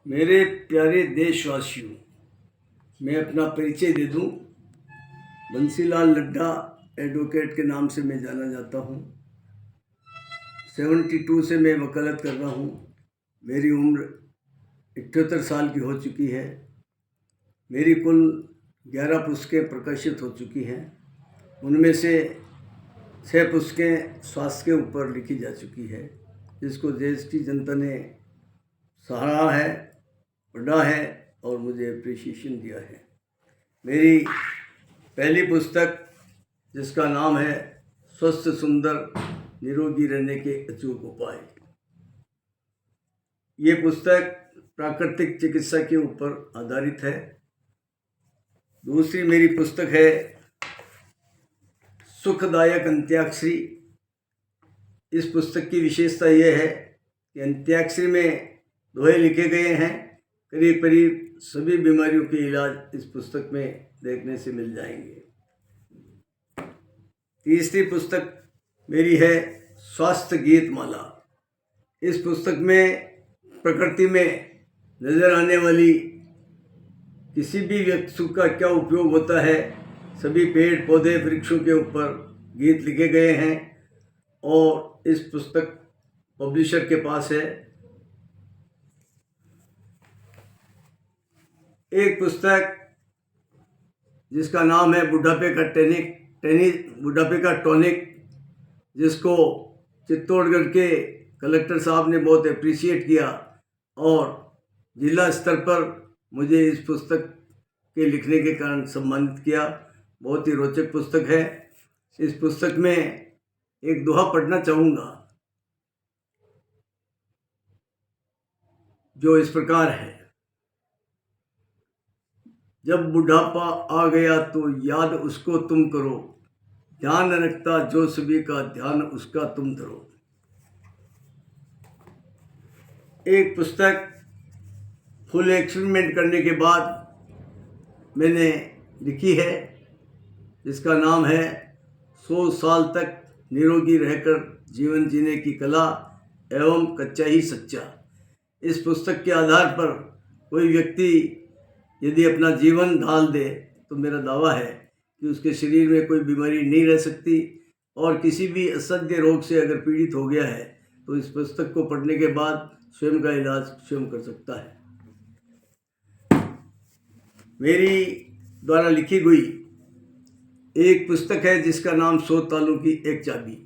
मेरे प्यारे देशवासियों, मैं अपना परिचय दे दूं। बंसीलाल लड्ढा एडवोकेट के नाम से मैं जाना जाता हूं। 72 से मैं वकालत कर रहा हूं। मेरी उम्र 78 साल की हो चुकी है। मेरी कुल 11 पुस्तकें प्रकाशित हो चुकी हैं। उनमें से 6 पुस्तकें स्वास्थ्य के ऊपर लिखी जा चुकी है, जिसको देश की जनता ने सराहा है, पढ़ा है और मुझे अप्रिसिएशन दिया है। मेरी पहली पुस्तक, जिसका नाम है स्वस्थ सुंदर निरोगी रहने के अचूक उपाय, ये पुस्तक प्राकृतिक चिकित्सा के ऊपर आधारित है। दूसरी मेरी पुस्तक है सुखदायक अंत्याक्षरी। इस पुस्तक की विशेषता यह है कि अंत्याक्षरी में दोहे लिखे गए हैं। करीब करीब सभी बीमारियों के इलाज इस पुस्तक में देखने से मिल जाएंगे। तीसरी पुस्तक मेरी है स्वास्थ्य गीत माला। इस पुस्तक में प्रकृति में नज़र आने वाली किसी भी वस्तु का क्या उपयोग होता है, सभी पेड़ पौधे वृक्षों के ऊपर गीत लिखे गए हैं और इस पुस्तक पब्लिशर के पास है। एक पुस्तक जिसका नाम है बुढ़ापे का टॉनिक, जिसको चित्तौड़गढ़ के कलेक्टर साहब ने बहुत अप्रिशिएट किया और जिला स्तर पर मुझे इस पुस्तक के लिखने के कारण सम्मानित किया। बहुत ही रोचक पुस्तक है। इस पुस्तक में एक दोहा पढ़ना चाहूँगा, जो इस प्रकार है। जब बुढ़ापा आ गया तो याद उसको तुम करो, ध्यान रखता जो सभी का ध्यान उसका तुम धरो। एक पुस्तक फुल एक्सपेरिमेंट करने के बाद मैंने लिखी है, जिसका नाम है 100 साल तक निरोगी रहकर जीवन जीने की कला एवं कच्चा ही सच्चा। इस पुस्तक के आधार पर कोई व्यक्ति यदि अपना जीवन ढाल दे तो मेरा दावा है कि उसके शरीर में कोई बीमारी नहीं रह सकती और किसी भी असह्य रोग से अगर पीड़ित हो गया है तो इस पुस्तक को पढ़ने के बाद स्वयं का इलाज स्वयं कर सकता है। मेरी द्वारा लिखी गई एक पुस्तक है जिसका नाम 100 तालों की एक चाबी।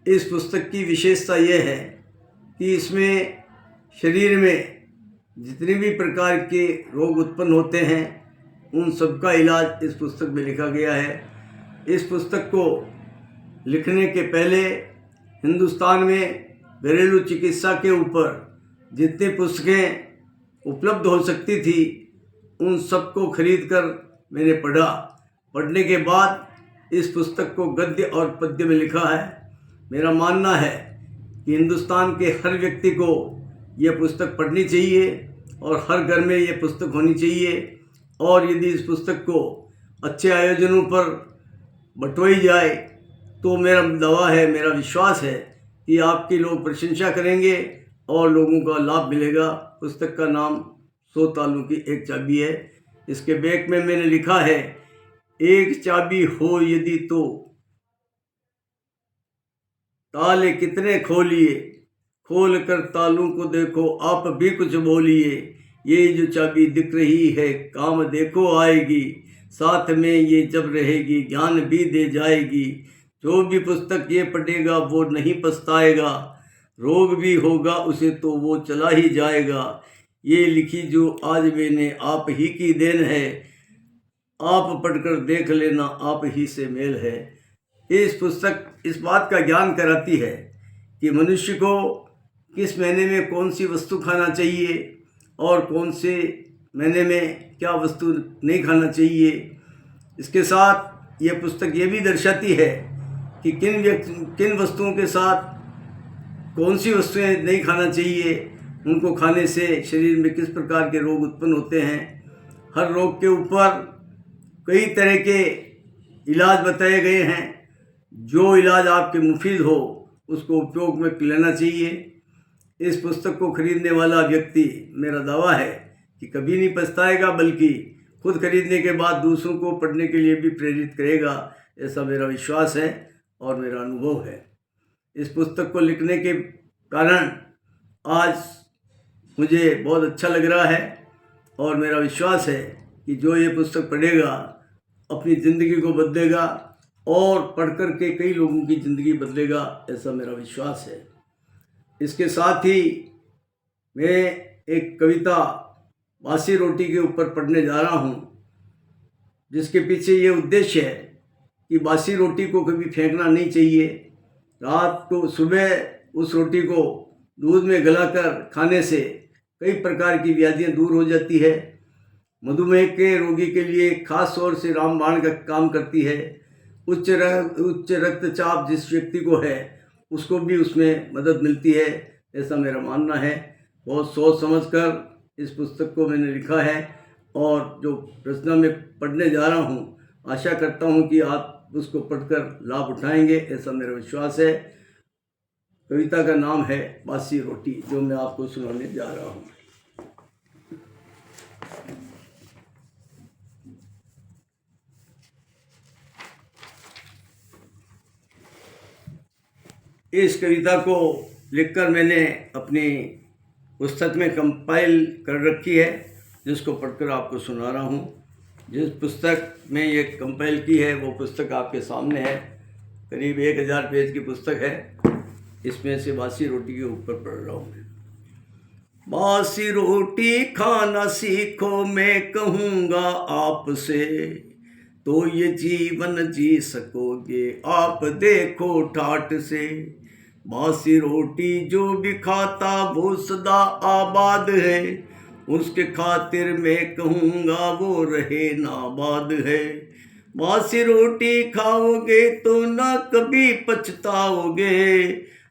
इस पुस्तक की विशेषता यह है कि इसमें शरीर में जितने भी प्रकार के रोग उत्पन्न होते हैं उन सब का इलाज इस पुस्तक में लिखा गया है। इस पुस्तक को लिखने के पहले हिंदुस्तान में घरेलू चिकित्सा के ऊपर जितनी पुस्तकें उपलब्ध हो सकती थी उन सबको खरीद कर मैंने पढ़ा। पढ़ने के बाद इस पुस्तक को गद्य और पद्य में लिखा है। मेरा मानना है कि हिंदुस्तान के हर व्यक्ति को यह पुस्तक पढ़नी चाहिए और हर घर में यह पुस्तक होनी चाहिए। और यदि इस पुस्तक को अच्छे आयोजनों पर बंटवाई जाए तो मेरा दावा है, मेरा विश्वास है कि आपकी लोग प्रशंसा करेंगे और लोगों का लाभ मिलेगा। पुस्तक का नाम 100 तालों की एक चाबी है। इसके बैक में मैंने लिखा है, एक चाबी हो यदि तो ताले कितने खोलिए, खोल कर तालों को देखो आप भी कुछ बोलिए। ये जो चाबी दिख रही है काम देखो आएगी, साथ में ये जब रहेगी ज्ञान भी दे जाएगी। जो भी पुस्तक ये पढ़ेगा वो नहीं पछताएगा, रोग भी होगा उसे तो वो चला ही जाएगा। ये लिखी जो आज मैंने आप ही की देन है, आप पढ़कर देख लेना आप ही से मेल है। इस पुस्तक इस बात का ज्ञान कराती है कि मनुष्य को किस महीने में कौन सी वस्तु खाना चाहिए और कौन से महीने में क्या वस्तु नहीं खाना चाहिए। इसके साथ यह पुस्तक ये भी दर्शाती है कि किन वस्तुओं के साथ कौन सी वस्तुएं नहीं खाना चाहिए, उनको खाने से शरीर में किस प्रकार के रोग उत्पन्न होते हैं। हर रोग के ऊपर कई तरह के इलाज बताए गए हैं। जो इलाज आपके मुफीद हो उसको उपयोग में लेना चाहिए। इस पुस्तक को खरीदने वाला व्यक्ति, मेरा दावा है कि कभी नहीं पछताएगा, बल्कि खुद खरीदने के बाद दूसरों को पढ़ने के लिए भी प्रेरित करेगा। ऐसा मेरा विश्वास है और मेरा अनुभव है। इस पुस्तक को लिखने के कारण आज मुझे बहुत अच्छा लग रहा है और मेरा विश्वास है कि जो ये पुस्तक पढ़ेगा अपनी ज़िंदगी को बदलेगा और पढ़ कर के कई लोगों की ज़िंदगी बदलेगा, ऐसा मेरा विश्वास है। इसके साथ ही मैं एक कविता बासी रोटी के ऊपर पढ़ने जा रहा हूँ, जिसके पीछे ये उद्देश्य है कि बासी रोटी को कभी फेंकना नहीं चाहिए। रात को सुबह उस रोटी को दूध में गलाकर खाने से कई प्रकार की व्याधियाँ दूर हो जाती है। मधुमेह के रोगी के लिए खास तौर से रामबाण का काम करती है। उच्च रक्तचाप जिस व्यक्ति को है उसको भी उसमें मदद मिलती है, ऐसा मेरा मानना है। बहुत सोच समझकर इस पुस्तक को मैंने लिखा है और जो रचना में पढ़ने जा रहा हूँ, आशा करता हूँ कि आप उसको पढ़कर लाभ उठाएंगे, ऐसा मेरा विश्वास है। कविता का नाम है बासी रोटी, जो मैं आपको सुनाने जा रहा हूँ। इस कविता को लिखकर मैंने अपनी पुस्तक में कंपाइल कर रखी है, जिसको पढ़कर आपको सुना रहा हूँ। जिस पुस्तक में ये कंपाइल की है वो पुस्तक आपके सामने है। करीब 1000 पेज की पुस्तक है। इसमें से बासी रोटी के ऊपर पढ़ रहा हूँ मैं। बासी रोटी खाना सीखो, मैं कहूँगा आपसे, तो ये जीवन जी सकोगे आप देखो ठाठ से। बासी रोटी जो भी खाता वो सदा आबाद है, उसके खातिर मैं कहूँगा वो रहे नाबाद है। बासी रोटी खाओगे तो ना कभी पछताओगे,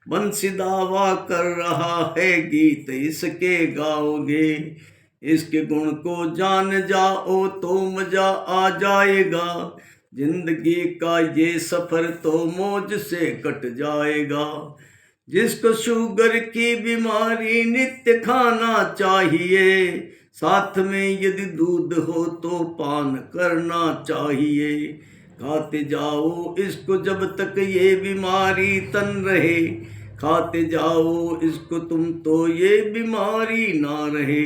बंसी दावा कर रहा है गीत इसके गाओगे। इसके गुण को जान जाओ तो मजा आ जाएगा, जिंदगी का ये सफ़र तो मौज से कट जाएगा। जिसको शुगर की बीमारी नित्य खाना चाहिए, साथ में यदि दूध हो तो पान करना चाहिए। खाते जाओ इसको जब तक ये बीमारी तन रहे, खाते जाओ इसको तुम तो ये बीमारी ना रहे।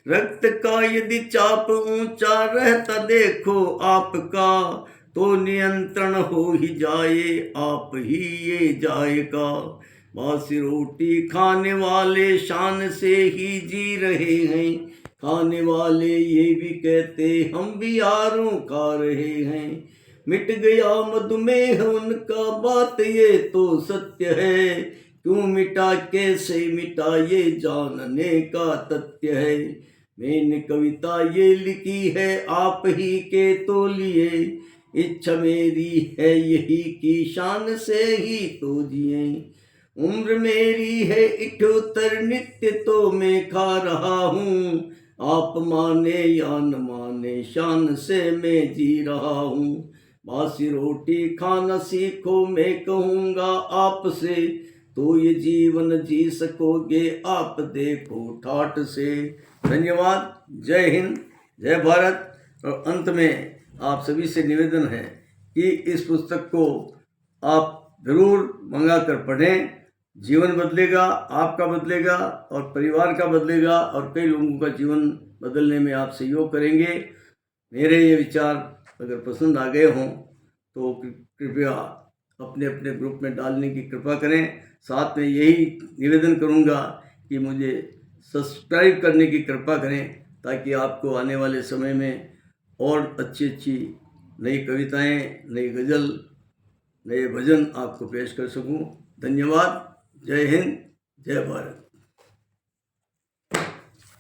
रक्त का यदि चाप ऊंचा रहता देखो आपका, तो नियंत्रण हो ही जाए आप ही ये जाएगा। बासी रोटी खाने वाले शान से ही जी रहे हैं, खाने वाले ये भी कहते हम भी यारों खा रहे हैं। मिट गया मधुमेह उनका बात ये तो सत्य है, क्यों मिटा कैसे मिटा ये जानने का तथ्य है। मैंने कविता ये लिखी है आप ही के तो लिए, इच्छा मेरी है यही कि शान से ही तो जिए। उम्र मेरी है 78 नित्य तो मैं खा रहा हूँ, आप माने या न माने शान से मैं जी रहा हूँ। बासी रोटी खाना सीखो मैं कहूँगा आपसे, तो ये जीवन जी सकोगे आप देखो ठाठ से। धन्यवाद। जय हिंद, जय भारत। और अंत में आप सभी से निवेदन है कि इस पुस्तक को आप ज़रूर मंगा कर पढ़ें। जीवन बदलेगा, आपका बदलेगा और परिवार का बदलेगा और कई लोगों का जीवन बदलने में आप सहयोग करेंगे। मेरे ये विचार अगर पसंद आ गए हों तो कृपया अपने अपने ग्रुप में डालने की कृपा करें। साथ में यही निवेदन करूंगा कि मुझे सब्सक्राइब करने की कृपा करें, ताकि आपको आने वाले समय में और अच्छी अच्छी नई कविताएं, नई गज़ल, नए भजन आपको पेश कर सकूं। धन्यवाद। जय हिंद, जय भारत।